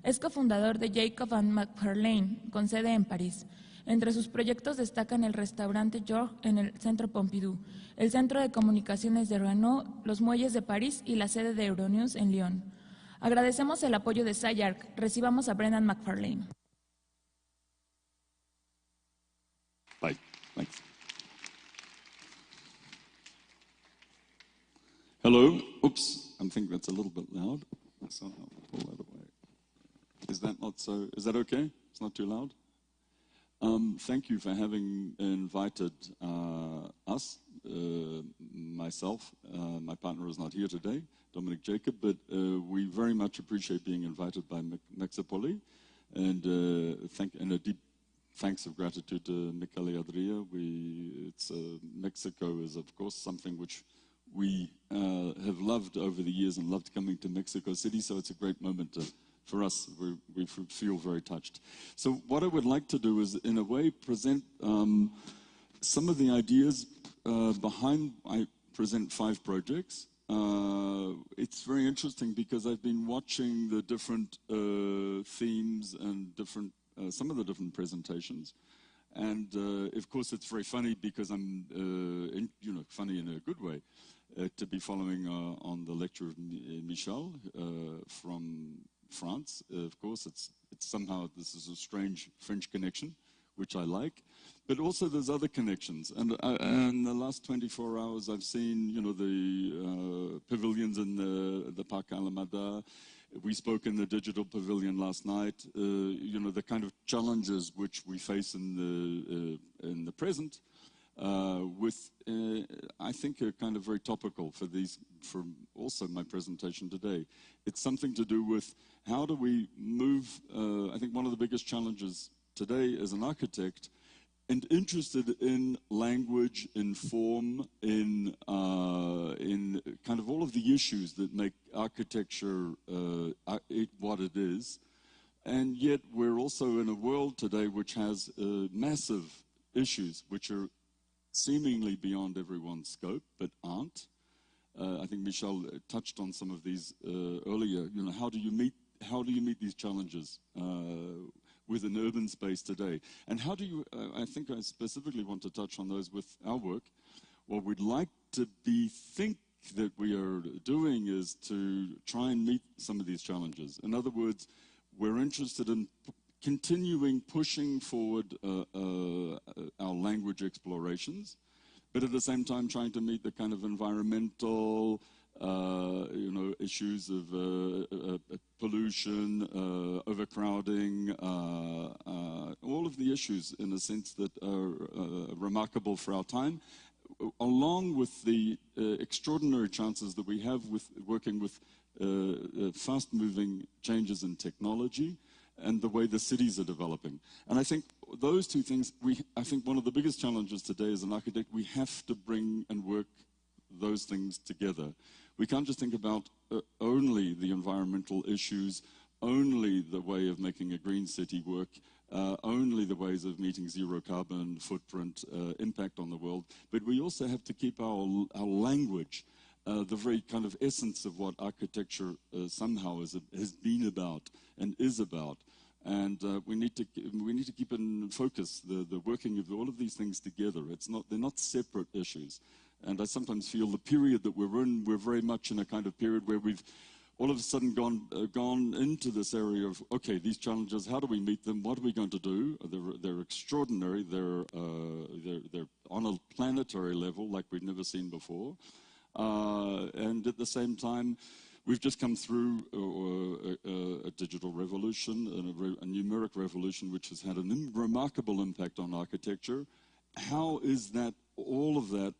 Es cofundador de Jakob and MacFarlane, con sede en París. Entre sus proyectos destacan el restaurante Georges en el Centro Pompidou, el Centro de Comunicaciones de Renault, los Muelles de París y la sede de Euronews en Lyon. Agradecemos el apoyo de SciArc. Recibamos a Brendan MacFarlane. Bye. Thanks. Hello. Oops, I think that's a little bit loud. So I'll pull that away. Is that not so? Is that okay? It's not too loud? Thank you for having invited us, myself. My partner is not here today, Dominic Jakob, but we very much appreciate being invited by MEXTRÓPOLI, and a deep thanks of gratitude to Michele Adria. Mexico is, of course, something which we have loved over the years and loved coming to Mexico City, so it's a great moment for us. We feel very touched. So what I would like to do is, in a way, present some of the ideas behind. I present 5 projects. It's very interesting because I've been watching the different themes and some of the different presentations. And of course, it's very funny because I'm, funny in a good way, to be following on the lecture of Michel from France. Of course, it's somehow, this is a strange French connection, which I like. But also there's other connections. And in the last 24 hours, I've seen, the pavilions in the Parc Alameda. We spoke in the digital pavilion last night. The kind of challenges which we face in the present, with I think a kind of very topical for also my presentation today. It's something to do with how do we move. I think one of the biggest challenges today as an architect, and interested in language, in form, in kind of all of the issues that make architecture what it is. And yet we're also in a world today which has massive issues which are seemingly beyond everyone's scope, but aren't. I think Michel touched on some of these earlier. How do you meet these challenges with an urban space today? And how do you, I think I specifically want to touch on those with our work. What we'd like to think that we are doing is to try and meet some of these challenges. In other words, we're interested in continuing pushing forward our language explorations, but at the same time trying to meet the kind of environmental issues of pollution, overcrowding, all of the issues in a sense that are remarkable for our time, along with the extraordinary chances that we have with working with fast-moving changes in technology and the way the cities are developing. And I think those two things, I think one of the biggest challenges today as an architect, we have to bring and work those things together. We can't just think about only the environmental issues, only the way of making a green city work, only the ways of meeting zero carbon footprint impact on the world, but we also have to keep our language, the very kind of essence of what architecture somehow has been about and is about. And we need to keep in focus the working of all of these things together. They're not separate issues. And I sometimes feel the period that we're in, we're very much in a kind of period where we've all of a sudden gone into this area of, okay, these challenges, how do we meet them? What are we going to do? They're extraordinary. They're on a planetary level like we've never seen before. And at the same time, we've just come through a digital revolution and a numeric revolution, which has had a remarkable impact on architecture. How is that, all of that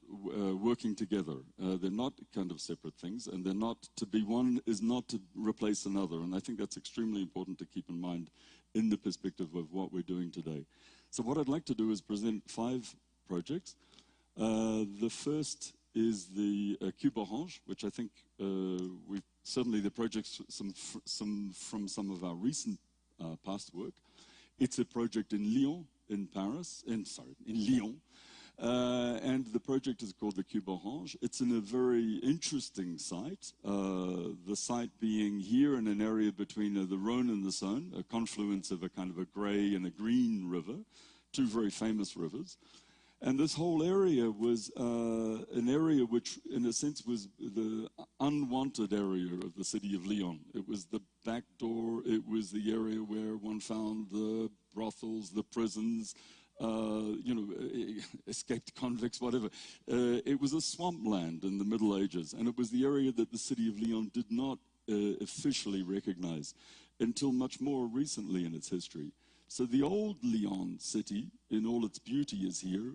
working together? They're not kind of separate things, and they're not to be one is not to replace another. And I think that's extremely important to keep in mind in the perspective of what we're doing today. So what I'd like to do is present 5 projects. The first is the Cube Orange, which I think we've certainly the projects from some of our recent past work. It's a project in Lyon, in Lyon, And the project is called the Cube Orange. It's in a very interesting site, the site being here in an area between the Rhone and the Saône, a confluence of a kind of a grey and a green river, two very famous rivers. And this whole area was an area which, in a sense, was the unwanted area of the city of Lyon. It was the back door, it was the area where one found the brothels, the prisons, escaped convicts, whatever. It was a swampland in the Middle Ages, and it was the area that the city of Lyon did not officially recognize until much more recently in its history. So the old Lyon city, in all its beauty, is here,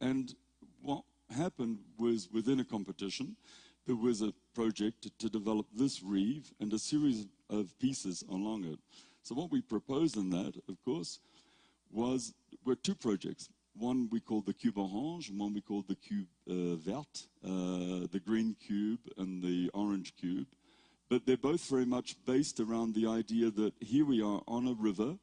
and what happened was, within a competition, there was a project to develop this reeve and a series of pieces along it. So what we proposed in that, of course, were two projects. One we called the Cube Orange, and one we called the Cube Vert, the green cube and the orange cube. But they're both very much based around the idea that here we are on a river,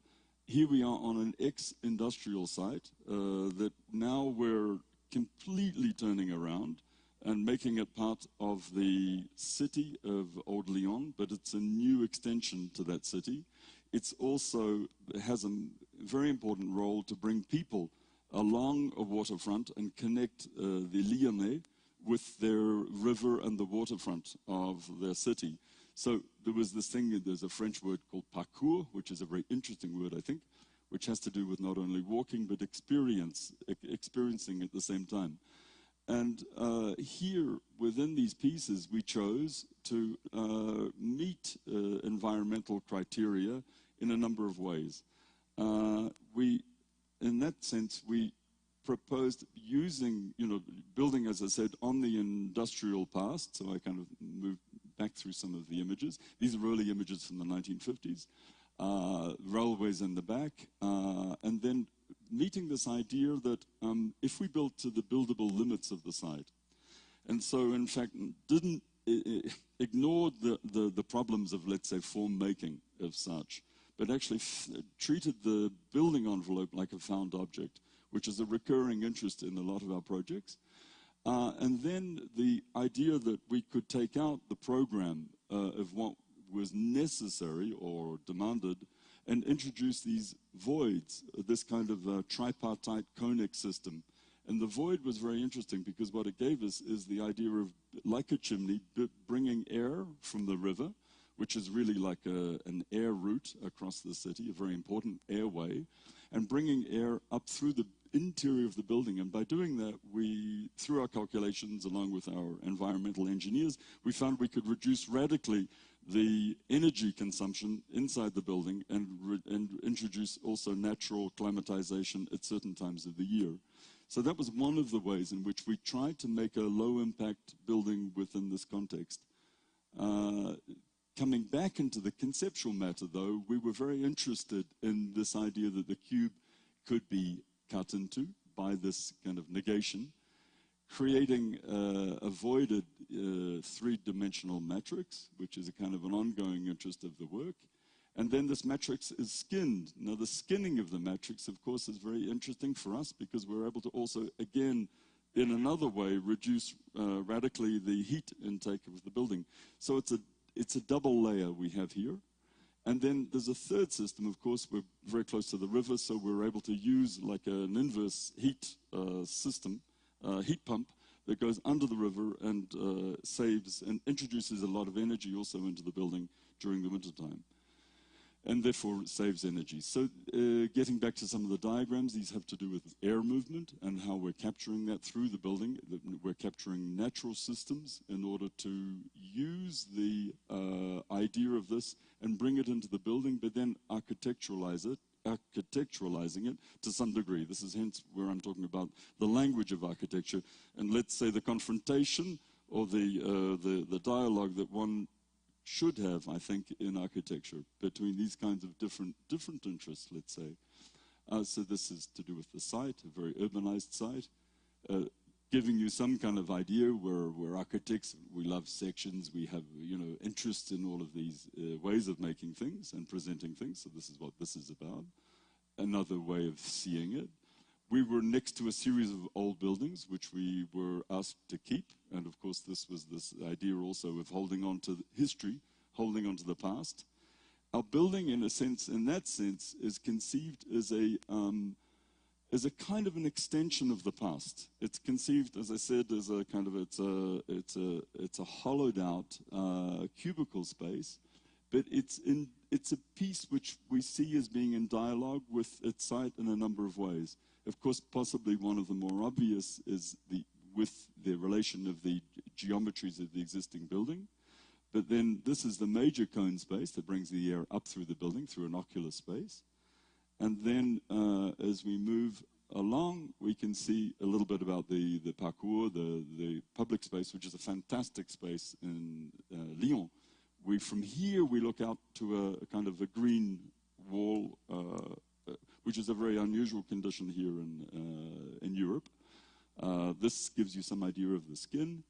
here we are on an ex-industrial site that now we're completely turning around and making it part of the city of Old Lyon, but it's a new extension to that city. It's also has a very important role to bring people along a waterfront and connect the Lyonnais with their river and the waterfront of their city. So there was this thing, there's a French word called parcours, which is a very interesting word, I think, which has to do with not only walking, but experiencing at the same time. And here, within these pieces, we chose to meet environmental criteria in a number of ways. In that sense, we proposed using, building, as I said, on the industrial past. So I kind of moved back through some of the images. These are early images from the 1950s. Railways in the back, and then meeting this idea that if we built to the buildable limits of the site, and so in fact didn't ignore the problems of, let's say, form making of such, but actually treated the building envelope like a found object, which is a recurring interest in a lot of our projects. And then the idea that we could take out the program of what was necessary or demanded and introduce these voids, this kind of tripartite conic system. And the void was very interesting because what it gave us is the idea of, like a chimney, bringing air from the river, which is really like an air route across the city, a very important airway, and bringing air up through the interior of the building. And by doing that, we, through our calculations, along with our environmental engineers, we found we could reduce radically the energy consumption inside the building and introduce also natural climatization at certain times of the year. So that was one of the ways in which we tried to make a low-impact building within this context. Coming back into the conceptual matter, though, we were very interested in this idea that the cube could be cut into by this kind of negation, creating a voided three-dimensional matrix, which is a kind of an ongoing interest of the work. And then this matrix is skinned. Now, the skinning of the matrix, of course, is very interesting for us because we're able to also, again, in another way, reduce radically the heat intake of the building. So it's a double layer we have here. And then there's a third system, of course, we're very close to the river, so we're able to use like an inverse heat system, heat pump that goes under the river and saves and introduces a lot of energy also into the building during the wintertime. And therefore it saves energy. So getting back to some of the diagrams, these have to do with air movement and how we're capturing that through the building. We're capturing natural systems in order to use the idea of this and bring it into the building, but then architecturalizing it to some degree. This is hence where I'm talking about the language of architecture. And let's say the confrontation or the dialogue that one should have, I think, in architecture between these kinds of different interests, let's say. So this is to do with the site, a very urbanized site, giving you some kind of idea. We're architects, we love sections, we have, interest in all of these ways of making things and presenting things. So this is what this is about. Another way of seeing it. we were next to a series of old buildings, which we were asked to keep. And of course, this was this idea also of holding on to history, holding on to the past. Our building, in that sense, is conceived as a kind of an extension of the past. It's conceived, as I said, as a kind of, it's a hollowed out cubicle space, but it's a piece which we see as being in dialogue with its site in a number of ways. Of course, possibly one of the more obvious is with the relation of the geometries of the existing building. But then this is the major cone space that brings the air up through the building, through an ocular space. And then as we move along, we can see a little bit about the parcours, the public space, which is a fantastic space in Lyon. From here, we look out to a kind of a green wall, which is a very unusual condition here in Europe. This gives you some idea of the skin,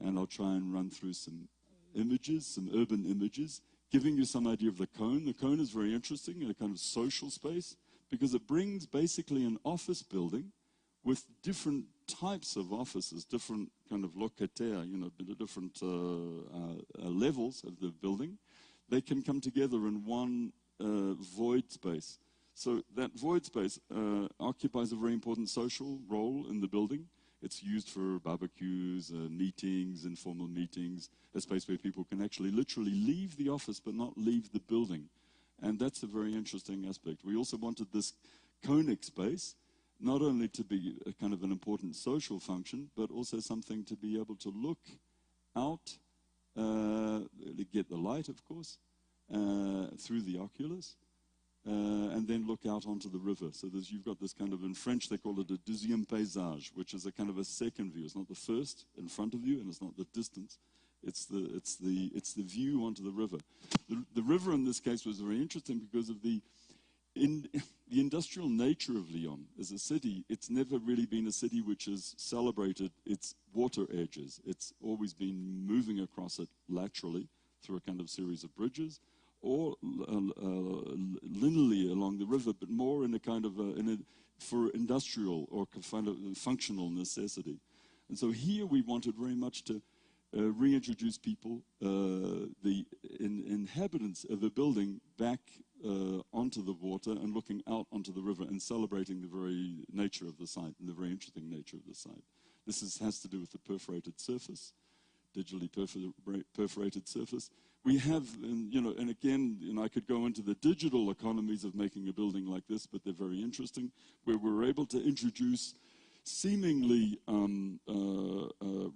and I'll try and run through some images, some urban images, giving you some idea of the cone. The cone is very interesting in a kind of social space because it brings basically an office building with different types of offices, different kind of locataires, different levels of the building. They can come together in one void space. So that void space occupies a very important social role in the building. It's used for barbecues, meetings, informal meetings, a space where people can actually literally leave the office but not leave the building. And that's a very interesting aspect. We also wanted this conic space not only to be a kind of an important social function, but also something to be able to look out, get the light, of course, through the oculus, and then look out onto the river. So you've got this kind of, in French they call it a deuxième paysage, which is a kind of a second view. It's not the first in front of you, and it's not the distance. It's the view onto the river. The river in this case was very interesting because of the industrial nature of Lyon as a city. It's never really been a city which has celebrated its water edges. It's always been moving across it laterally through a kind of series of bridges, or linearly along the river, but more in a kind of for industrial or kind of functional necessity. And so here we wanted very much to reintroduce people, the inhabitants of the building, back onto the water and looking out onto the river and celebrating the very nature of the site and the very interesting nature of the site. This has to do with the perforated surface, digitally perforated surface. We have, and again, I could go into the digital economies of making a building like this, but they're very interesting, where we're able to introduce seemingly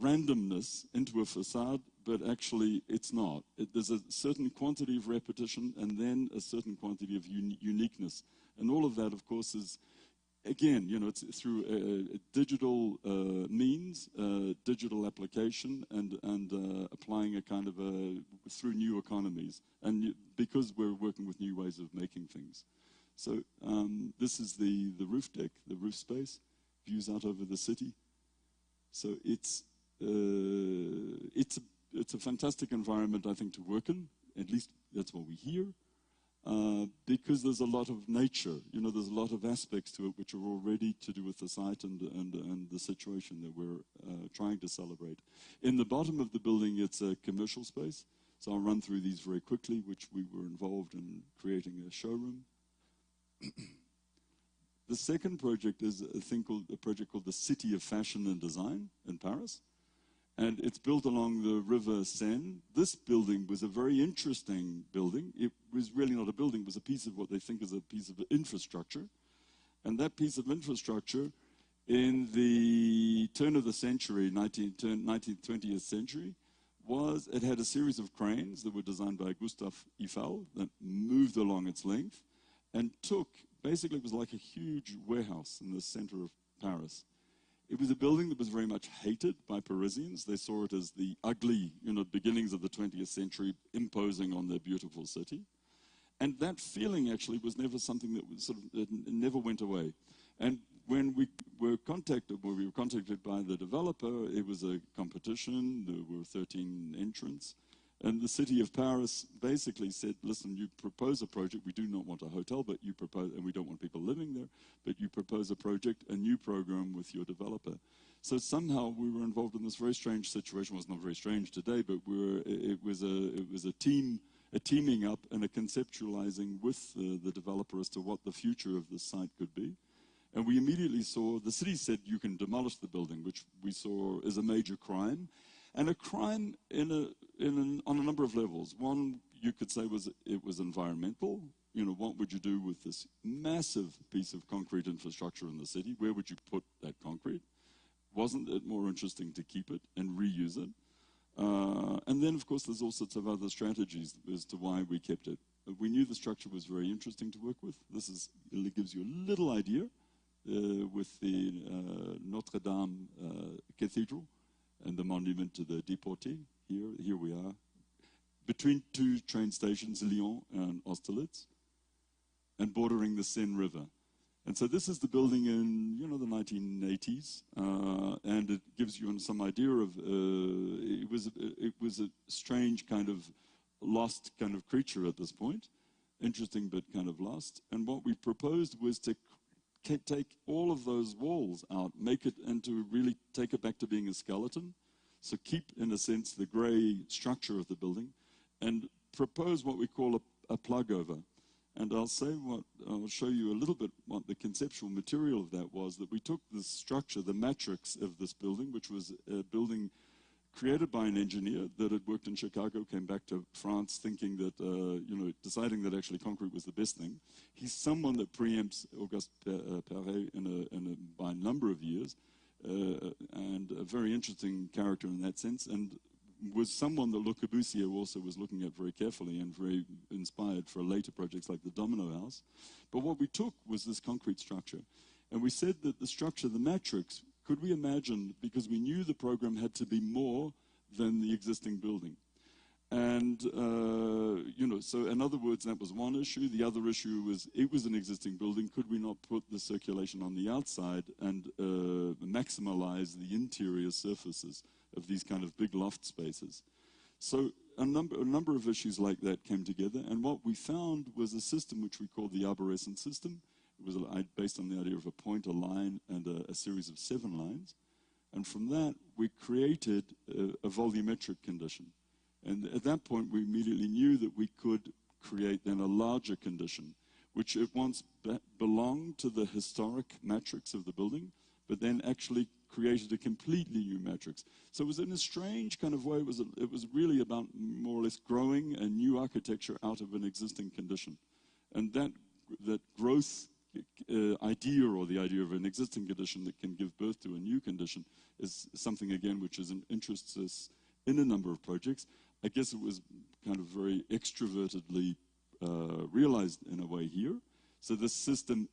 randomness into a facade, but actually it's not. There's a certain quantity of repetition and then a certain quantity of uniqueness. And all of that, of course, is, again, it's through digital means, digital application, and applying a kind of through new economies, and because we're working with new ways of making things. So this is the roof deck, the roof space, views out over the city. So it's a fantastic environment, I think, to work in. At least that's what we hear. Because there's a lot of nature, there's a lot of aspects to it which are already to do with the site and the situation that we're trying to celebrate. In the bottom of the building, it's a commercial space. So I'll run through these very quickly, which we were involved in creating a showroom. The second project is a project called the City of Fashion and Design in Paris. And it's built along the River Seine. This building was a very interesting building. It was really not a building, it was a piece of what they think is a piece of infrastructure. And that piece of infrastructure, in the turn of the century, 19th, 20th century, it had a series of cranes that were designed by Gustave Eiffel that moved along its length and basically it was like a huge warehouse in the center of Paris. It was a building that was very much hated by Parisians. They saw it as the ugly, beginnings of the 20th century imposing on their beautiful city. And that feeling actually was never something that was it never went away. And when we were contacted by the developer, it was a competition. There were 13 entrants. And the city of Paris basically said, listen, you propose a project, we do not want a hotel, but you propose, and we don't want people living there, but you propose a project, a new program with your developer. So somehow we were involved in this very strange situation. Well, it's not very strange today, but it was a teaming up and a conceptualizing with the developer as to what the future of this site could be. And we immediately saw, the city said you can demolish the building, which we saw as a major crime. And a crime on a number of levels. One, you could say it was environmental. You know, what would you do with this massive piece of concrete infrastructure in the city? Where would you put that concrete? Wasn't it more interesting to keep it and reuse it? And then, of course, there's all sorts of other strategies as to why we kept it. We knew the structure was very interesting to work with. It gives you a little idea with the Notre Dame Cathedral and the monument to the deportees. Here we are, between two train stations, Lyon and Austerlitz, and bordering the Seine River. And so this is the building in, you know, the 1980s, and it gives you some idea of, it was a strange kind of lost kind of creature at this point, interesting but kind of lost. And what we proposed was to take all of those walls out, make it, and to really take it back to being a skeleton. So keep, in a sense, the gray structure of the building, and propose what we call a plug-over. And I'll show you a little bit what the conceptual material of that was, that we took the structure, the matrix of this building, which was a building created by an engineer that had worked in Chicago, came back to France thinking that, you know, deciding that actually concrete was the best thing. He's someone that preempts Auguste Perret by a number of years, and a very interesting character in that sense, and was someone that Le Corbusier also was looking at very carefully and very inspired for later projects like the Domino House. But what we took was this concrete structure, and we said that the structure, the matrix, could we imagine, because we knew the program had to be more than the existing building. And, you know, so in other words, that was one issue. The other issue was, it was an existing building. Could we not put the circulation on the outside and maximize the interior surfaces of these kind of big loft spaces? So a number of issues like that came together. And what we found was a system which we called the arborescent system. It was based on the idea of a point, a line, and a series of 7 lines. And from that, we created a volumetric condition. And at that point, we immediately knew that we could create then a larger condition, which at once belonged to the historic matrix of the building, but then actually created a completely new matrix. So it was in a strange kind of way, it was really about more or less growing a new architecture out of an existing condition. And that growth idea, or the idea of an existing condition that can give birth to a new condition, is something, again, which interests us in a number of projects. I guess it was kind of very extrovertedly realized in a way here. So this system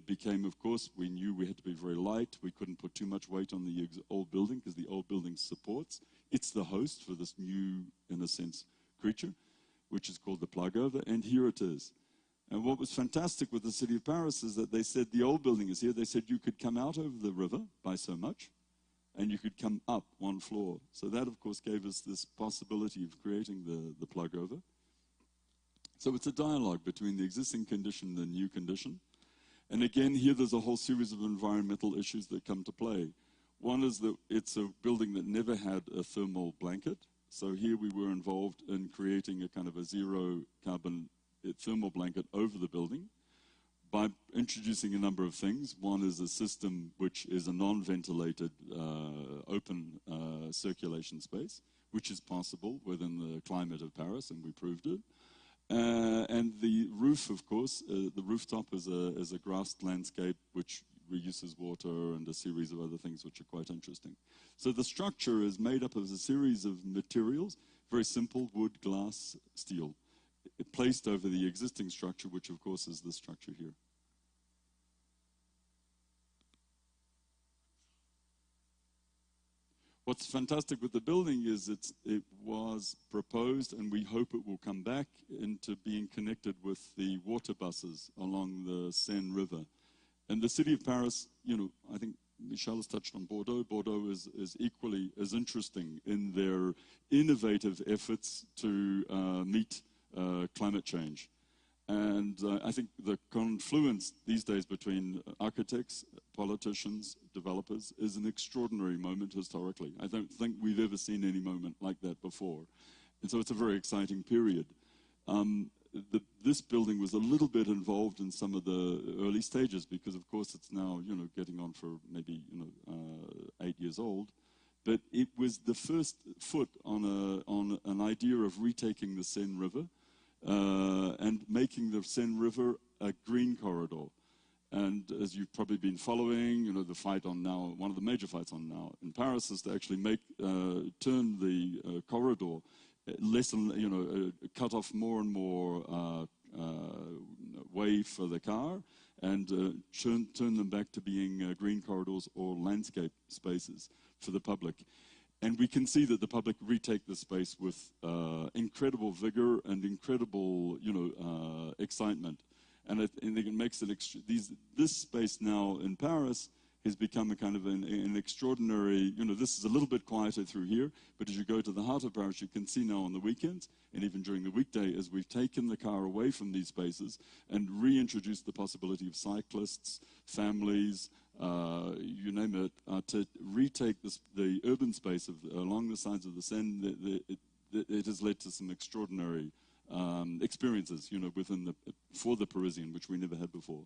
became, of course, we knew we had to be very light. We couldn't put too much weight on the old building because the old building supports. It's the host for this new, in a sense, creature, which is called the plug-over, and here it is. And what was fantastic with the city of Paris is that they said the old building is here. They said you could come out over the river by so much, and you could come up 1 floor. So that, of course, gave us this possibility of creating the plug-over. So it's a dialogue between the existing condition and the new condition. And again, here there's a whole series of environmental issues that come to play. One is that it's a building that never had a thermal blanket. So here we were involved in creating a kind of a zero carbon thermal blanket over the building by introducing a number of things. One is a system which is a non-ventilated open circulation space, which is possible within the climate of Paris, and we proved it. And the roof, of course, the rooftop is a grassed landscape which reuses water and a series of other things which are quite interesting. So the structure is made up of a series of materials, very simple: wood, glass, steel, placed over the existing structure, which of course is this structure here. What's fantastic with the building is it was proposed, and we hope it will come back into being connected with the water buses along the Seine River. And the city of Paris, you know, I think Michel has touched on Bordeaux. Bordeaux is equally as interesting in their innovative efforts to meet climate change. And I think the confluence these days between architects, politicians, developers is an extraordinary moment historically. I don't think we've ever seen any moment like that before. And so it's a very exciting period. This building was a little bit involved in some of the early stages because, of course, it's now, getting on for maybe, 8 years old. But it was the first foot on an idea of retaking the Seine River and making the Seine River a green corridor. And as you've probably been following, the fight on now, one of the major fights on now in Paris is to actually turn the corridor less and, cut off more and more way for the car and turn them back to being green corridors or landscape spaces for the public. And we can see that the public retake the space with incredible vigor and incredible, excitement. And I think it makes it, this space now in Paris has become a kind of an extraordinary, this is a little bit quieter through here, but as you go to the heart of Paris, you can see now on the weekends, and even during the weekday, as we've taken the car away from these spaces and reintroduced the possibility of cyclists, families, you name it, to retake the urban space along the sides of the Seine. It has led to some extraordinary experiences, for the Parisian, which we never had before.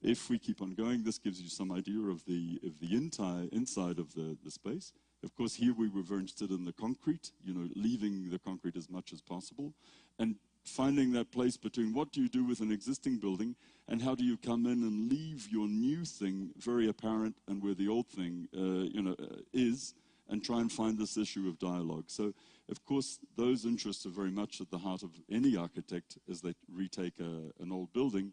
If we keep on going, this gives you some idea of the inside of the space. Of course, here we were very interested in the concrete, leaving the concrete as much as possible, and finding that place between what do you do with an existing building and how do you come in and leave your new thing very apparent and where the old thing, is, and try and find this issue of dialogue. So, of course, those interests are very much at the heart of any architect as they retake an old building,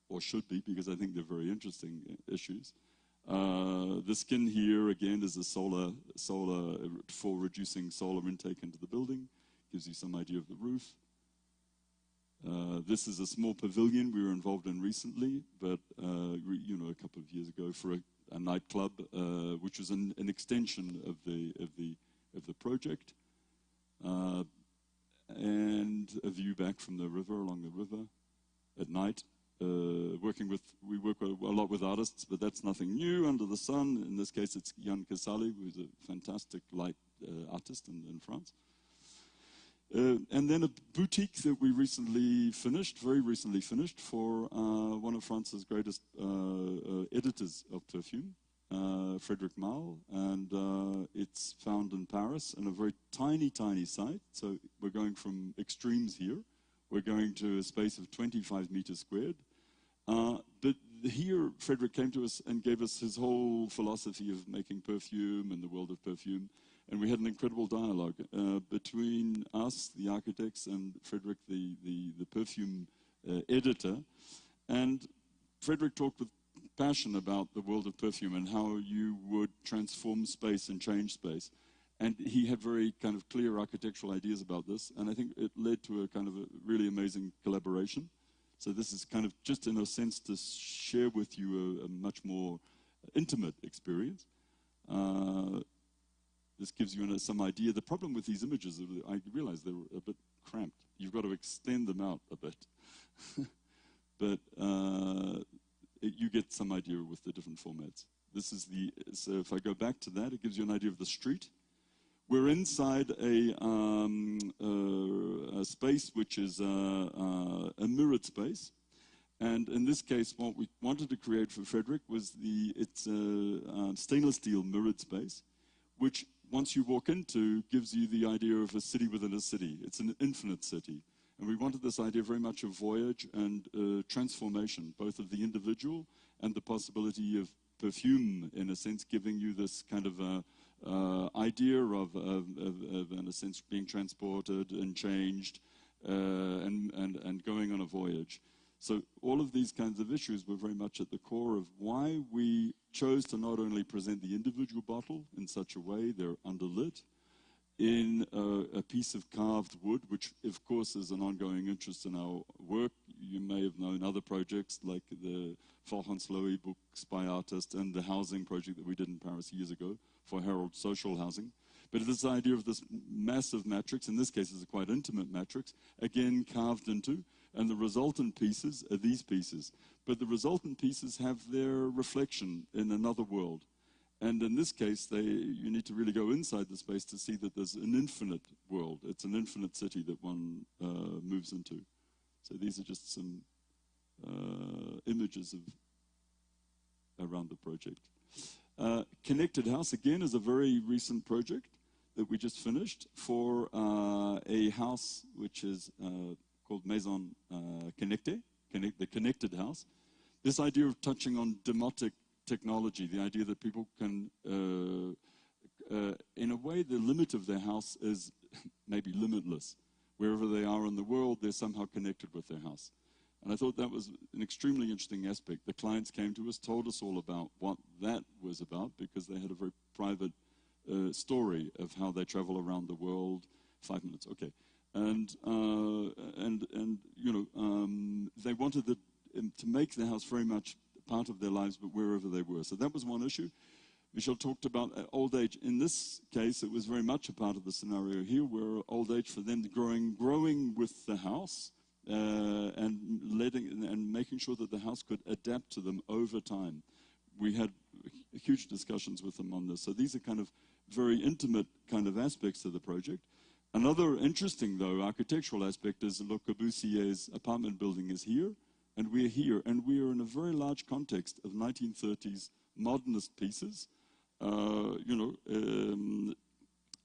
or should be, because I think they're very interesting issues. The skin here, again, is a solar for reducing solar intake into the building. Gives you some idea of the roof. This is a small pavilion we were involved in recently, but a couple of years ago for a nightclub, which was an extension of the project, and a view back from the river, along the river, at night. We work a lot with artists, but that's nothing new under the sun. In this case, it's Jan Casali, who's a fantastic light artist in France. And then a boutique that we very recently finished for one of France's greatest editors of perfume, Frederic Malle, and it's found in Paris in a very tiny, tiny site. So we're going from extremes here. We're going to a space of 25 meters squared. But here, Frederic came to us and gave us his whole philosophy of making perfume and the world of perfume. And we had an incredible dialogue between us, the architects, and Frederic, the perfume editor. And Frederic talked with passion about the world of perfume and how you would transform space and change space. And he had very kind of clear architectural ideas about this. And I think it led to a kind of a really amazing collaboration. So this is kind of just in a sense to share with you a much more intimate experience. This gives you some idea. The problem with these images, I realize they're a bit cramped. You've got to extend them out a bit. But you get some idea with the different formats. So if I go back to that, it gives you an idea of the street. We're inside a space which is a mirrored space. And in this case, what we wanted to create for Frederic was it's a stainless steel mirrored space, which once you walk into gives you the idea of a city within a city. It's an infinite city. And we wanted this idea very much of voyage and transformation, both of the individual and the possibility of perfume, in a sense, giving you this kind of idea of, in a sense, being transported and changed and going on a voyage. So all of these kinds of issues were very much at the core of why we chose to not only present the individual bottle in such a way, they're underlit, in a piece of carved wood, which of course is an ongoing interest in our work. You may have have known other projects like the Volgens Lowy books by artists and the housing project that we did in Paris years ago for Herald social housing. But this idea of this massive matrix, in this case it's a quite intimate matrix, again carved into, and the resultant pieces are these pieces. But the resultant pieces have their reflection in another world. And in this case, you need to really go inside the space to see that there's an infinite world. It's an infinite city that one moves into. So these are just some images around the project. Connected House, again, is a very recent project that we just finished for a house which is called Maison Connectée, the Connected House. This idea of touching on demotic technology, the idea that people can, in a way, the limit of their house is maybe limitless. Wherever they are in the world, they're somehow connected with their house. And I thought that was an extremely interesting aspect. The clients came to us, told us all about what that was about, because they had a very private story of how they travel around the world. 5 minutes, okay. And you know, they wanted to make the house very much part of their lives, but wherever they were. So that was one issue. Michel talked about old age. In this case, it was very much a part of the scenario here, where old age for them growing with the house and making sure that the house could adapt to them over time. We had huge discussions with them on this. So these are kind of very intimate kind of aspects of the project. Another interesting, though, architectural aspect is Le Corbusier's apartment building is here, and we're here, and we are in a very large context of 1930s modernist pieces. You know,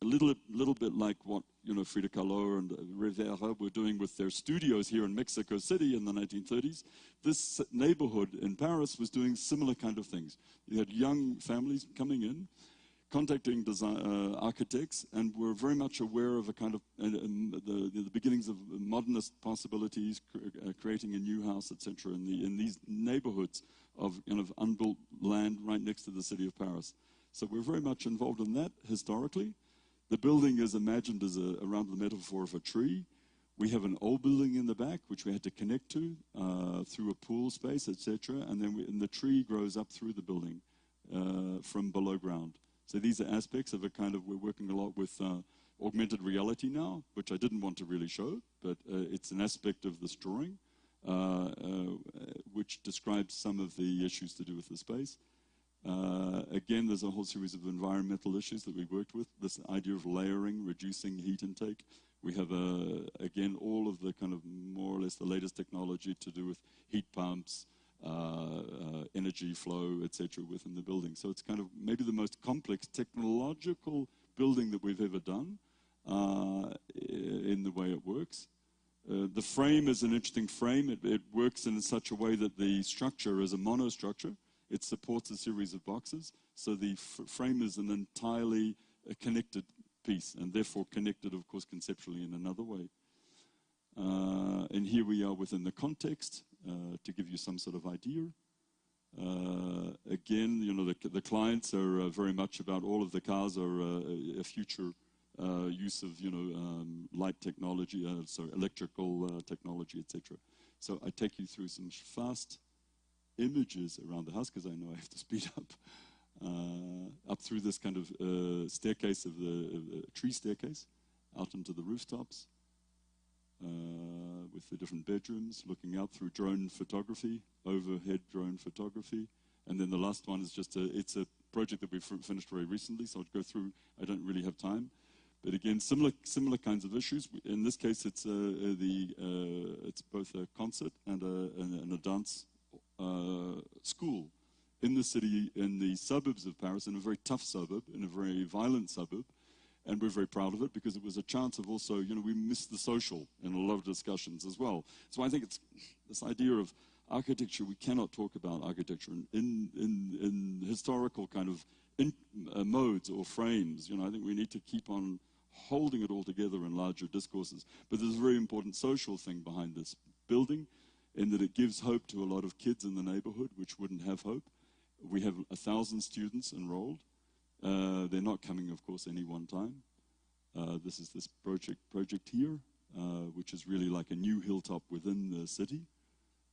a little bit like what, you know, Frida Kahlo and Rivera were doing with their studios here in Mexico City in the 1930s. This neighborhood in Paris was doing similar kind of things. You had young families coming in, contacting architects, and were very much aware of a kind of the beginnings of modernist possibilities, creating a new house, etc., in these neighborhoods of unbuilt land right next to the city of Paris. So we're very much involved in that historically. The building is imagined as around the metaphor of a tree. We have an old building in the back, which we had to connect to through a pool space, etc., and then and the tree grows up through the building from below ground. So these are aspects of a kind of, we're working a lot with augmented reality now, which I didn't want to really show, but it's an aspect of this drawing, which describes some of the issues to do with the space. Again, there's a whole series of environmental issues that we worked with, this idea of layering, reducing heat intake. We have, again, all of the kind of more or less the latest technology to do with heat pumps, energy flow, etc., within the building. So it's kind of maybe the most complex technological building that we've ever done in the way it works. The frame is an interesting frame. It works in such a way that the structure is a monostructure. It supports a series of boxes. So the frame is an entirely connected piece, and therefore connected, of course, conceptually in another way. And here we are within the context to give you some sort of idea. Again, you know, the clients are very much about all of the cars are a future use of, you know, light technology, electrical technology, etc. So I take you through some fast images around the house, because I know I have to speed up through this kind of staircase of the tree staircase out into the rooftops. With the different bedrooms, looking out through drone photography, overhead drone photography. And then the last one is just it's a project that we finished very recently, so I'll go through, I don't really have time. But again, similar kinds of issues. In this case, it's both a concert and a dance school in the city, in the suburbs of Paris, in a very tough suburb, in a very violent suburb. And we're very proud of it, because it was a chance of also, you know, we missed the social in a lot of discussions as well. So I think it's this idea of architecture. We cannot talk about architecture in historical kind of modes or frames. You know, I think we need to keep on holding it all together in larger discourses. But there's a very important social thing behind this building, in that it gives hope to a lot of kids in the neighborhood which wouldn't have hope. We have 1,000 students enrolled. They're not coming, of course, any one time. This is this project here, which is really like a new hilltop within the city.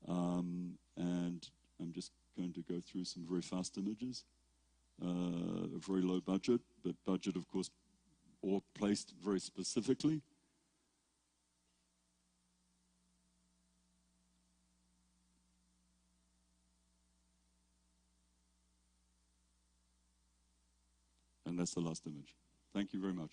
And I'm just going to go through some very fast images. A very low budget, but budget, of course, all placed very specifically. And that's the last image. Thank you very much.